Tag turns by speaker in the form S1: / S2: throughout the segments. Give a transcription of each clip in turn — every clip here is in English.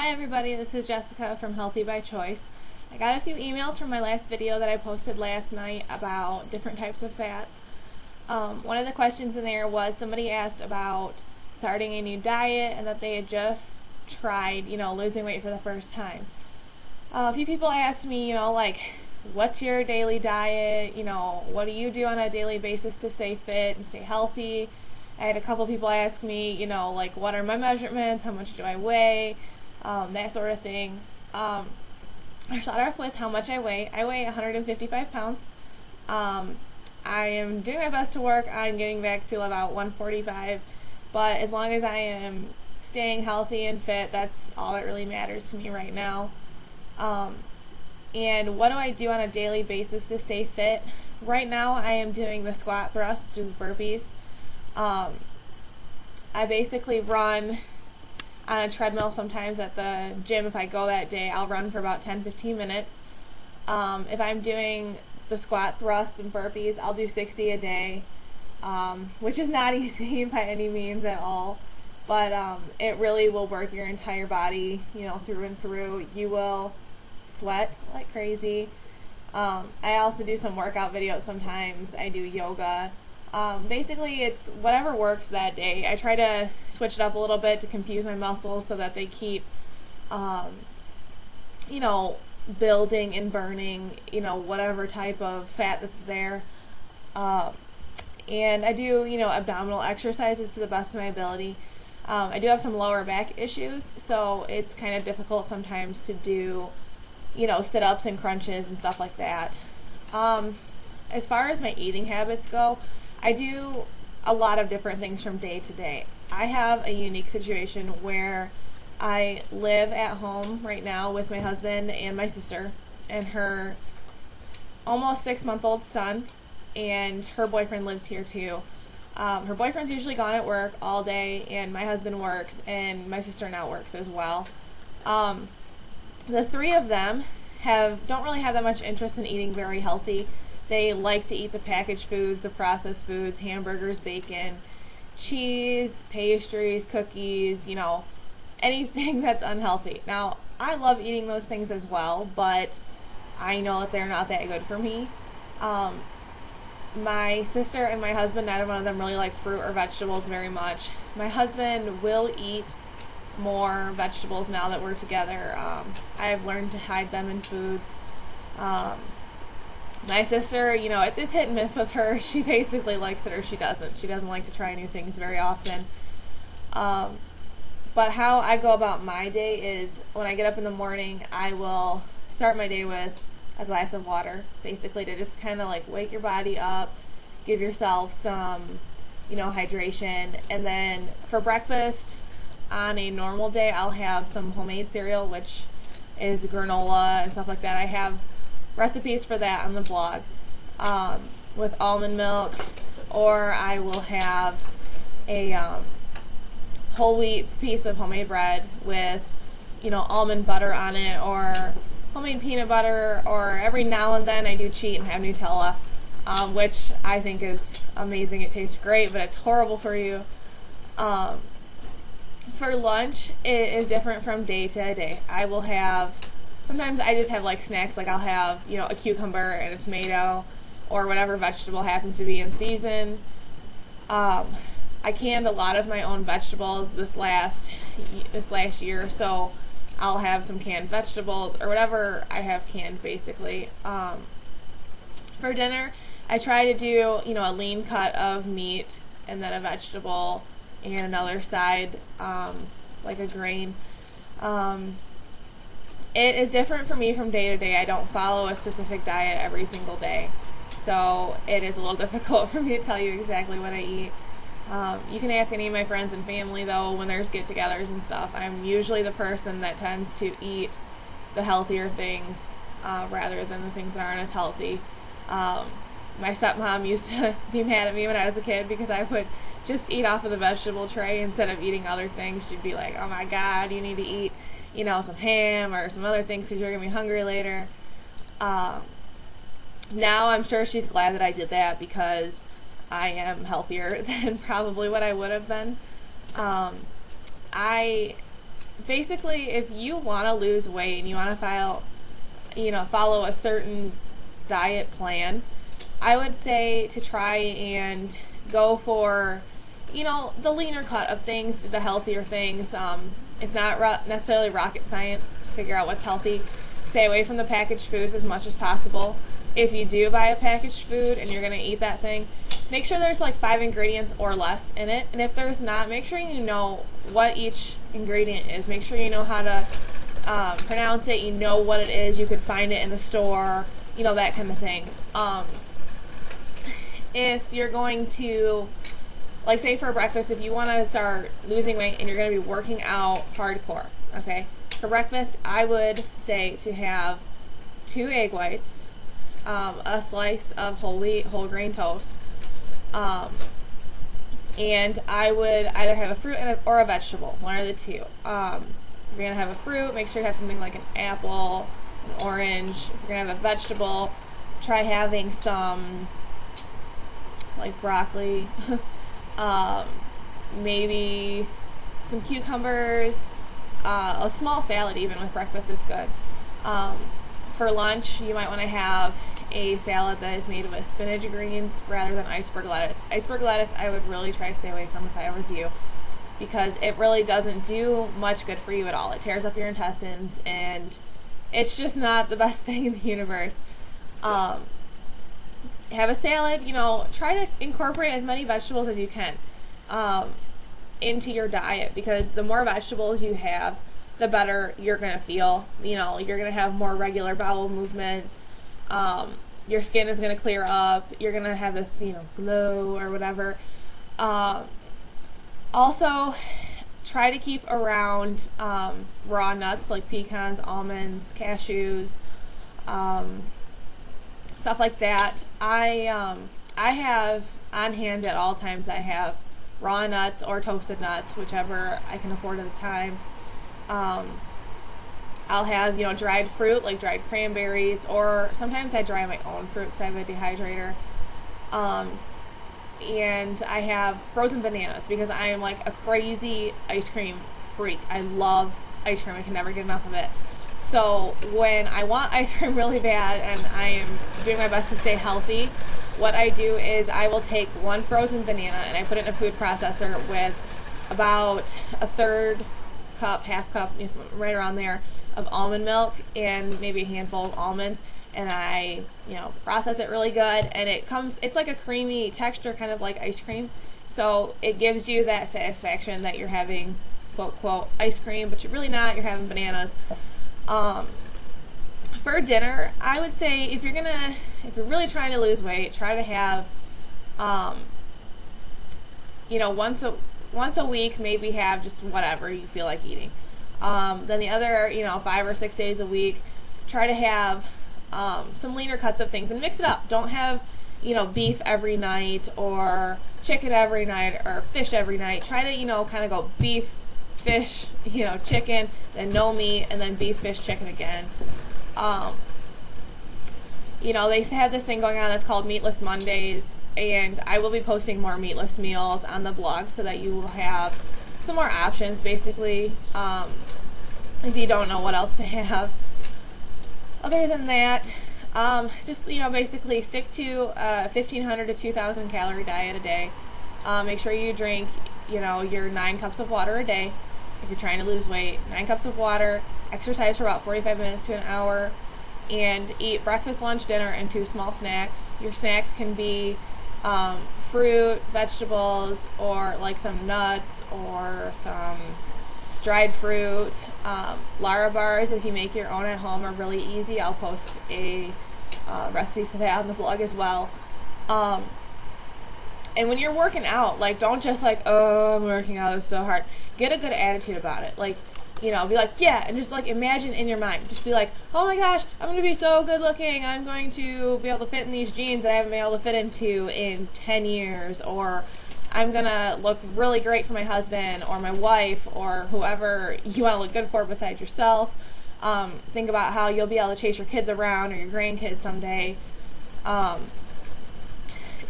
S1: Hi everybody, this is Jessica from Healthy by Choice. I got a few emails from my last video that I posted last night about different types of fats. One of the questions in there was somebody asked about starting a new diet and that they had just tried, losing weight for the first time. A few people asked me, what's your daily diet? What do you do on a daily basis to stay fit and stay healthy? I had a couple people ask me, what are my measurements? How much do I weigh? That sort of thing. I start off with how much I weigh. I weigh 155 pounds. I am doing my best to work on getting back to about 145, but as long as I am staying healthy and fit, that's all that really matters to me right now. And what do I do on a daily basis to stay fit? Right now I am doing the squat thrust, which is burpees. I basically run on a treadmill sometimes at the gym. If I go that day, I'll run for about 10-15 minutes. If I'm doing the squat thrust and burpees, I'll do 60 a day, which is not easy by any means at all, but it really will work your entire body, through and through. You will sweat like crazy. I also do some workout videos sometimes. I do yoga. Basically, it's whatever works that day. I try to switch it up a little bit to confuse my muscles so that they keep, building and burning, whatever type of fat that's there. And I do, abdominal exercises to the best of my ability. I do have some lower back issues, so it's kind of difficult sometimes to do, sit-ups and crunches and stuff like that. As far as my eating habits go, I do a lot of different things from day to day. I have a unique situation where I live at home right now with my husband and my sister and her almost 6-month-old son, and her boyfriend lives here too. Her boyfriend's usually gone at work all day, and my husband works, and my sister now works as well. The three of them don't really have that much interest in eating very healthy. They like to eat the packaged foods, the processed foods, hamburgers, bacon, cheese, pastries, cookies, anything that's unhealthy. Now, I love eating those things as well, but I know that they're not that good for me. My sister and my husband, neither one of them really like fruit or vegetables very much. My husband will eat more vegetables now that we're together. I've learned to hide them in foods. My sister, it's hit and miss with her. She basically likes it or she doesn't. She doesn't like to try new things very often. But how I go about my day is when I get up in the morning, I will start my day with a glass of water, basically to just kind of wake your body up, give yourself some, hydration. And then for breakfast, on a normal day, I'll have some homemade cereal, which is granola and stuff like that. I have recipes for that on the blog, with almond milk, or I will have a whole wheat piece of homemade bread with almond butter on it, or homemade peanut butter, or every now and then I do cheat and have Nutella, which I think is amazing. It tastes great, but it's horrible for you. For lunch, it is different from day to day. Sometimes I just have snacks, I'll have, a cucumber and a tomato, or whatever vegetable happens to be in season. I canned a lot of my own vegetables this last year, so I'll have some canned vegetables, or whatever I have canned, basically. For dinner, I try to do, a lean cut of meat, and then a vegetable, and another side, like a grain. It is different for me from day to day. I don't follow a specific diet every single day, so it is a little difficult for me to tell you exactly what I eat. You can ask any of my friends and family, though, when there's get-togethers and stuff. I'm usually the person that tends to eat the healthier things rather than the things that aren't as healthy. My stepmom used to be mad at me when I was a kid because I would just eat off of the vegetable tray instead of eating other things. She'd be like, "Oh my God, you need to eat, some ham or some other things because you're going to be hungry later." Now I'm sure she's glad that I did that because I am healthier than probably what I would have been. I basically, if you want to lose weight and you want to follow a certain diet plan, I would say to try and go for, the leaner cut of things, the healthier things. It's not necessarily rocket science to figure out what's healthy. Stay away from the packaged foods as much as possible. If you do buy a packaged food and you're going to eat that thing, make sure there's like 5 ingredients or less in it. And if there's not, make sure you know what each ingredient is. Make sure you know how to pronounce it. You know what it is. You could find it in the store, that kind of thing. If you're going to, like, say for breakfast, if you want to start losing weight and you're going to be working out hardcore, okay, for breakfast, I would say to have 2 egg whites, a slice of whole grain toast, and I would either have a fruit or a vegetable, one of the two. If you're going to have a fruit, make sure you have something like an apple, an orange. If you're going to have a vegetable, try having some, like, broccoli, maybe some cucumbers, a small salad even with breakfast is good. For lunch, you might want to have a salad that is made with spinach greens rather than iceberg lettuce. Iceberg lettuce I would really try to stay away from if I was you, because it really doesn't do much good for you at all. It tears up your intestines, and it's just not the best thing in the universe. Have a salad, try to incorporate as many vegetables as you can into your diet, because the more vegetables you have, the better you're going to feel. You're going to have more regular bowel movements. Your skin is going to clear up. You're going to have this, glow or whatever. Also, try to keep around raw nuts like pecans, almonds, cashews, stuff like that. I have on hand at all times, I have raw nuts or toasted nuts, whichever I can afford at the time. I'll have, dried fruit, like dried cranberries, or sometimes I dry my own fruit because I have a dehydrator. And I have frozen bananas because I am like a crazy ice cream freak. I love ice cream. I can never get enough of it. So when I want ice cream really bad and I am doing my best to stay healthy, what I do is I will take 1 frozen banana and I put it in a food processor with about a third cup, half cup, right around there, of almond milk and maybe a handful of almonds, and I process it really good, and it's like a creamy texture, kind of like ice cream, so it gives you that satisfaction that you're having quote quote ice cream, but you're really not. You're having bananas. For dinner, I would say if you're really trying to lose weight, try to have once a week, maybe have just whatever you feel like eating. Then the other, 5 or 6 days a week, try to have some leaner cuts of things and mix it up. Don't have, beef every night or chicken every night or fish every night. Try to, kind of go beef, fish, chicken, then no meat, and then beef, fish, chicken again. They have this thing going on that's called Meatless Mondays, and I will be posting more meatless meals on the blog so that you will have some more options, basically, if you don't know what else to have. Other than that, just, basically stick to a 1,500 to 2,000 calorie diet a day. Make sure you drink, your 9 cups of water a day if you're trying to lose weight. 9 cups of water, exercise for about 45 minutes to an hour, and eat breakfast, lunch, dinner, and 2 small snacks. Your snacks can be fruit, vegetables, or like some nuts or some dried fruit. Lara bars, if you make your own at home, are really easy. I'll post a recipe for that on the blog as well. And when you're working out, don't just oh, I'm working out, it's so hard. Get a good attitude about it. Be like, yeah, and just imagine in your mind. Just be like, oh my gosh, I'm going to be so good looking. I'm going to be able to fit in these jeans that I haven't been able to fit into in 10 years. Or I'm going to look really great for my husband or my wife or whoever you want to look good for besides yourself. Think about how you'll be able to chase your kids around or your grandkids someday.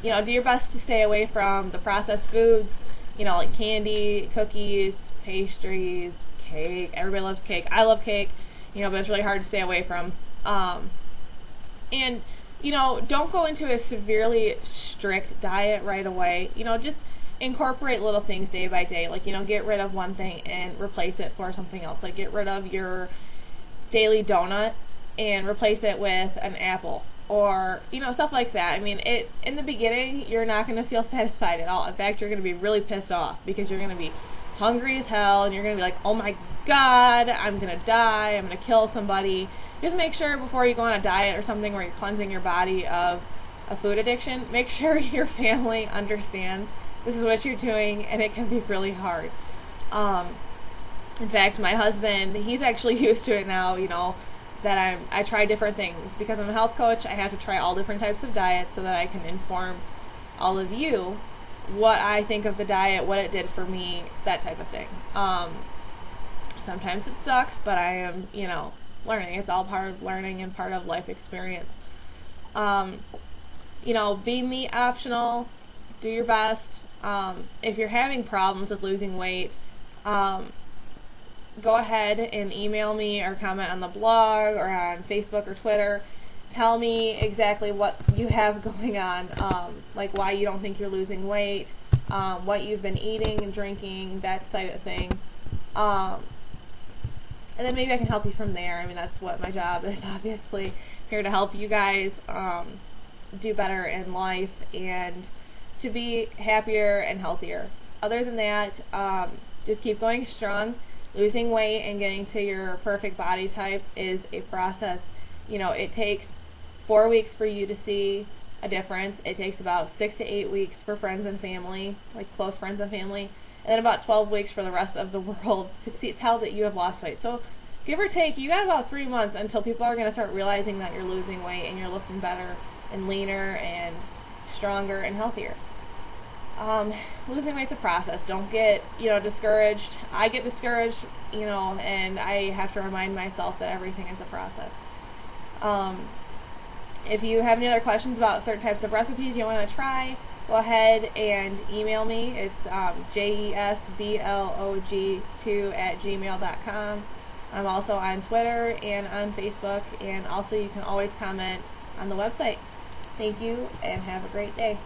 S1: Do your best to stay away from the processed foods, like candy, cookies, pastries, cake. Everybody loves cake. I love cake, but it's really hard to stay away from. And, don't go into a severely strict diet right away. Just incorporate little things day by day. Like, get rid of one thing and replace it for something else. Like, get rid of your daily donut and replace it with an apple. Or, stuff like that. I mean, in the beginning, you're not going to feel satisfied at all. In fact, you're going to be really pissed off because you're going to be hungry as hell and you're going to be like, oh my God, I'm going to die. I'm going to kill somebody. Just make sure before you go on a diet or something where you're cleansing your body of a food addiction, make sure your family understands this is what you're doing and it can be really hard. In fact, my husband, he's actually used to it now, that I try different things. Because I'm a health coach, I have to try all different types of diets so that I can inform all of you what I think of the diet, what it did for me, that type of thing. Sometimes it sucks, but I am, learning. It's all part of learning and part of life experience. Be meat optional, do your best. If you're having problems with losing weight, go ahead and email me or comment on the blog or on Facebook or Twitter. Tell me exactly what you have going on, like why you don't think you're losing weight, what you've been eating and drinking, that type of thing. And then maybe I can help you from there. I mean, that's what my job is, obviously. Here to help you guys do better in life and to be happier and healthier. Other than that, just keep going strong. Losing weight and getting to your perfect body type is a process. It takes 4 weeks for you to see a difference. It takes about 6 to 8 weeks for friends and family, like close friends and family, and then about 12 weeks for the rest of the world to tell that you have lost weight. So give or take, you got about 3 months until people are going to start realizing that you're losing weight and you're looking better and leaner and stronger and healthier. Losing weight's a process. Don't get, discouraged. I get discouraged, and I have to remind myself that everything is a process. If you have any other questions about certain types of recipes you want to try, go ahead and email me. It's jesblog2@gmail.com. I'm also on Twitter and on Facebook, and also you can always comment on the website. Thank you, and have a great day.